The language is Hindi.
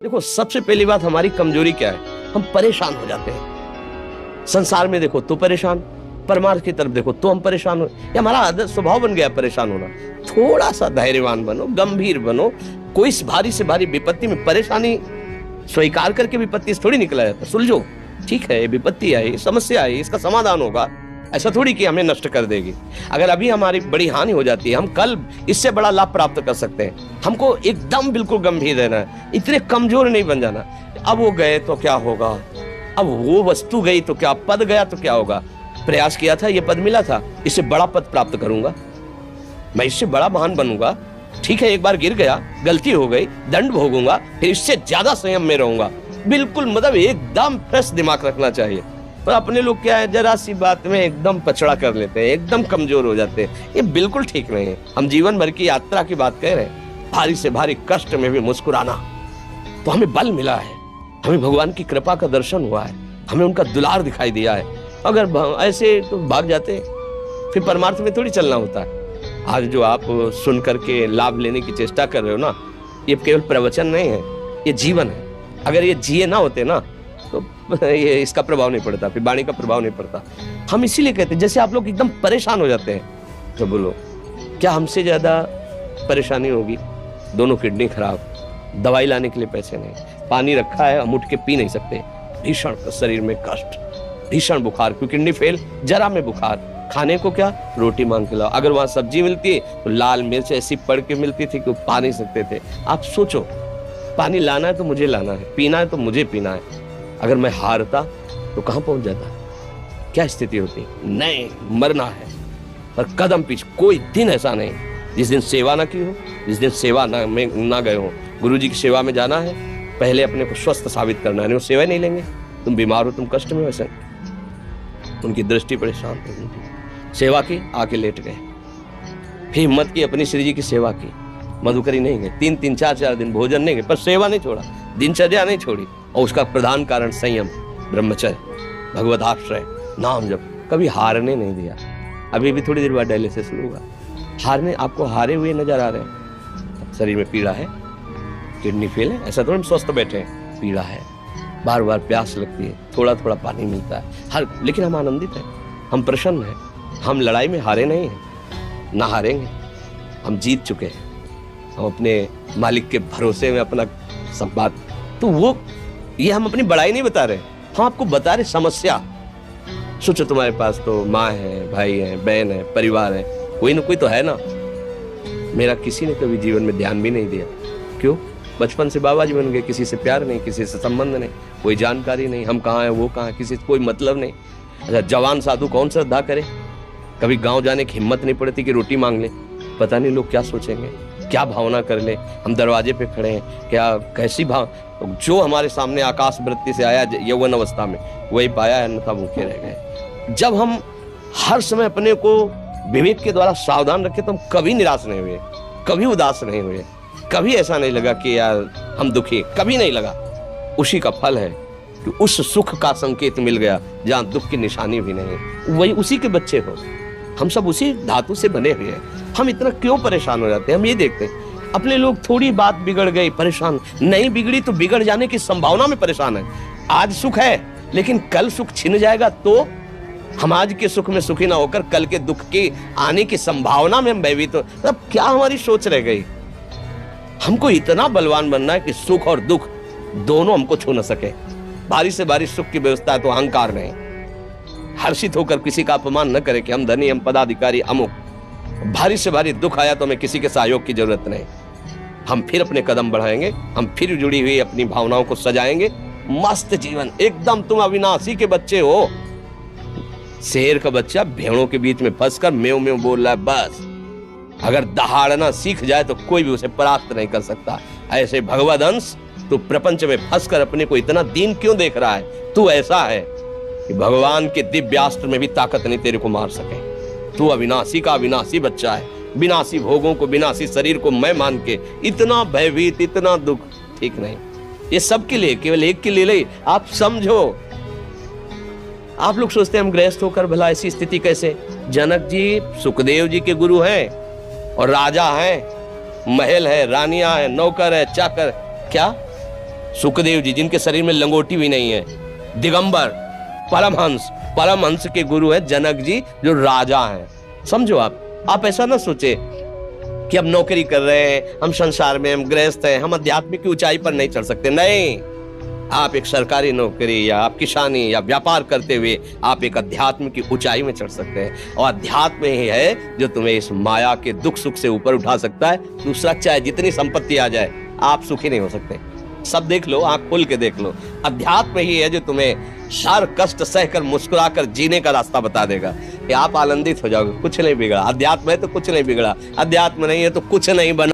देखो, सबसे पहली बात हमारी कमजोरी क्या है? हम परेशान हो जाते हैं। संसार में देखो तो परेशान, परमार्थ की तरफ देखो तो हम परेशान हो। ये हमारा आदत स्वभाव बन गया परेशान होना। थोड़ा सा धैर्यवान बनो, गंभीर बनो। कोई भारी से भारी विपत्ति में परेशानी स्वीकार करके विपत्ति से थोड़ी निकला जाता। सुलझो, ठीक है, विपत्ति आई, समस्या आई, इसका समाधान होगा। ऐसा थोड़ी कि हमें नष्ट कर देगी। अगर अभी हमारी बड़ी हानि हो जाती है, हम कल इससे बड़ा लाभ प्राप्त कर सकते हैं। हमको एकदम बिल्कुल गंभीर रहना है, इतने कमजोर नहीं बन जाना। अब वो गए तो क्या होगा, अब वो वस्तु गई तो क्या, पद गया तो क्या होगा। प्रयास किया था, ये पद मिला था, इससे बड़ा पद प्राप्त करूंगा, मैं इससे बड़ा महान बनूंगा। ठीक है, एक बार गिर गया, गलती हो गई, दंड भोगूंगा, फिर इससे ज्यादा संयम में रहूंगा। बिल्कुल मतलब एकदम फ्रेश दिमाग रखना चाहिए। पर अपने लोग क्या है, जरा सी बात में एकदम पछड़ा कर लेते हैं, एकदम कमजोर हो जाते हैं। ये बिल्कुल ठीक नहीं है। हम जीवन भर की यात्रा की बात कह रहे हैं, भारी से भारी कष्ट में भी मुस्कुराना, तो हमें बल मिला है, हमें भगवान की कृपा का दर्शन हुआ है, हमें उनका दुलार दिखाई दिया है। अगर ऐसे तो भाग जाते, फिर परमार्थ में थोड़ी चलना होता है। आज जो आप सुन करके लाभ लेने की चेष्टा कर रहे हो ना, ये केवल प्रवचन नहीं है, ये जीवन है। अगर ये जिए ना होते ना तो ये इसका प्रभाव नहीं पड़ता, फिर वाणी का प्रभाव नहीं पड़ता। हम इसीलिए कहते हैं, जैसे आप लोग एकदम परेशान हो जाते हैं तो बोलो, क्या हमसे ज्यादा परेशानी होगी? दोनों किडनी खराब, दवाई लाने के लिए पैसे नहीं, पानी रखा है, हम उठ के पी नहीं सकते, भीषण शरीर में कष्ट, भीषण बुखार, क्योंकि किडनी फेल, जरा में बुखार, खाने को क्या, रोटी मांग के लाओ। अगर वहां सब्जी मिलती है तो लाल मिर्च ऐसी पड़ के मिलती थी कि पा नहीं सकते थे। आप सोचो, पानी लाना है तो मुझे लाना है, पीना है तो मुझे पीना है। अगर मैं हारता तो कहां पहुंच जाता, क्या स्थिति होती? नहीं, मरना है, पर कदम पीछे। कोई दिन ऐसा नहीं जिस दिन सेवा ना की हो, जिस दिन सेवा ना गए हो। गुरु जी की सेवा में जाना है, पहले अपने को स्वस्थ साबित करना है, नहीं वो सेवा नहीं लेंगे। तुम बीमार हो, तुम कष्ट में, वैसे उनकी दृष्टि बड़े शांत है। सेवा की, आके लेट गए, फिर हिम्मत की, अपनी श्री जी की सेवा की, मधुकरी नहीं गए, 3-3, 4-4 दिन भोजन नहीं गए, पर सेवा नहीं छोड़ा, दिनचर्या नहीं छोड़ी। और उसका प्रधान कारण संयम, ब्रह्मचर्य, भगवत आश्रय, नाम जप, कभी हारने नहीं दिया। अभी भी थोड़ी देर बाद डायलिसिस शुरू होगा, हारने, आपको हारे हुए नजर आ रहे हैं। शरीर में पीड़ा है, किडनी फेल है, ऐसा तो हम स्वस्थ बैठे हैं, पीड़ा है, बार बार प्यास लगती है, थोड़ा थोड़ा पानी मिलता है, लेकिन हम आनंदित हैं, हम प्रसन्न हैं। हम लड़ाई में हारे नहीं हैं, ना हारेंगे, हम जीत चुके हैं। हम अपने मालिक के भरोसे में अपना संपाद, तो वो ये हम अपनी बड़ाई नहीं बता रहे, हम आपको बता रहे समस्या। सोचो, तुम्हारे पास तो माँ है, भाई है, बहन है, परिवार है, कोई ना कोई तो है ना। मेरा किसी ने कभी जीवन में ध्यान भी नहीं दिया। क्यों? बचपन से बाबा जी बन गए, किसी से प्यार नहीं, किसी से संबंध नहीं, कोई जानकारी नहीं, हम कहाँ हैं, वो कहाँ है, किसी से कोई मतलब नहीं। अच्छा, जवान साधु कौन श्रद्धा करे? कभी गांव जाने की हिम्मत नहीं पड़ती कि रोटी मांग ले, पता नहीं लोग क्या सोचेंगे, क्या भावना कर ले। हम दरवाजे पे खड़े हैं, क्या कैसी भाव, जो हमारे सामने आकाश वृत्ति से आया यौवन अवस्था में, वही पाया, अन्यथा भूखे रह गए। जब हम हर समय अपने को विवेक के द्वारा सावधान रखे तो हम कभी निराश नहीं हुए, कभी उदास नहीं हुए, कभी ऐसा नहीं लगा कि यार हम दुखी, कभी नहीं लगा। उसी का फल है कि उस सुख का संकेत मिल गया जहां दुख की निशानी भी नहीं। वही उसी के बच्चे हो, हम सब उसी धातु से बने हुए हैं। हम इतना क्यों परेशान हो जाते हैं? हम ये देखते हैं अपने लोग, थोड़ी बात बिगड़ गई परेशान, नहीं बिगड़ी तो बिगड़ जाने की संभावना में परेशान है। आज सुख है, लेकिन कल सुख छिन जाएगा तो हम आज के सुख में सुखी ना होकर कल के दुख के आने की संभावना में हम भयभीत हो। मतलब क्या हमारी सोच रह गई? हमको इतना बलवान बनना है कि सुख और दुख दोनों हमको छू न सके। भारी से भारी सुख की व्यवस्था है तो अहंकार नहीं, हर्षित होकर किसी का अपमान न करे कि हम धनी, हम पदाधिकारी, अमुक। भारी से भारी दुख आया तो हमें किसी के सहयोग की जरूरत नहीं, हम फिर अपने कदम बढ़ाएंगे, हम फिर जुड़ी हुई अपनी भावनाओं को सजाएंगे। मस्त जीवन एकदम। तुम अविनाशी के बच्चे हो। शेर का बच्चा भेड़ों के बीच में फंसकर म्यों म्यों बोल रहा है, बस अगर दहाड़ना सीख जाए तो कोई भी उसे परास्त नहीं कर सकता। ऐसे भगवद अंश, तू प्रपंच में फंसकर अपने को इतना दीन क्यों देख रहा है? तू ऐसा है कि भगवान के दिव्यास्त्र में भी ताकत नहीं तेरे को मार सके। तू अविनाशी का अविनाशी बच्चा है, विनाशी भोगों को, विनाशी शरीर को मैं मान के इतना भयभीत, इतना दुख, ठीक नहीं। ये सबके लिए, केवल एक के लिए नहीं। आप समझो, आप लोग सोचते हैं हम गृहस्थ होकर भला ऐसी स्थिति कैसे? जनक जी सुखदेव जी के गुरु हैं और राजा हैं, महल है, रानियां हैं, नौकर है, चाकर, क्या सुखदेव जी जिनके शरीर में लंगोटी भी नहीं है, दिगंबर, परमहंस के गुरु है जनक जी जो राजा हैं। समझो आप ऐसा ना सोचे कि हम नौकरी कर रहे हैं, हम संसार में, हम गृहस्थ हैं, हम आध्यात्मिक की ऊंचाई पर नहीं चढ़ सकते। नहीं, आप एक सरकारी नौकरी या आप किसानी या व्यापार करते हुए आप एक अध्यात्म की ऊंचाई में चढ़ सकते हैं। और अध्यात्म ही है जो तुम्हें इस माया के दुख सुख से ऊपर उठा सकता है। दूसरा, चाहे जितनी संपत्ति आ जाए, आप सुखी नहीं हो सकते। सब देख लो, आंख खोल के देख लो, अध्यात्म ही है जो तुम्हें हर कष्ट सहकर मुस्कुराकर जीने का रास्ता बता देगा कि आप आनंदित हो जाओगे। कुछ नहीं बिगड़ा, अध्यात्म है तो कुछ नहीं बिगड़ा, अध्यात्म नहीं है तो कुछ नहीं बना।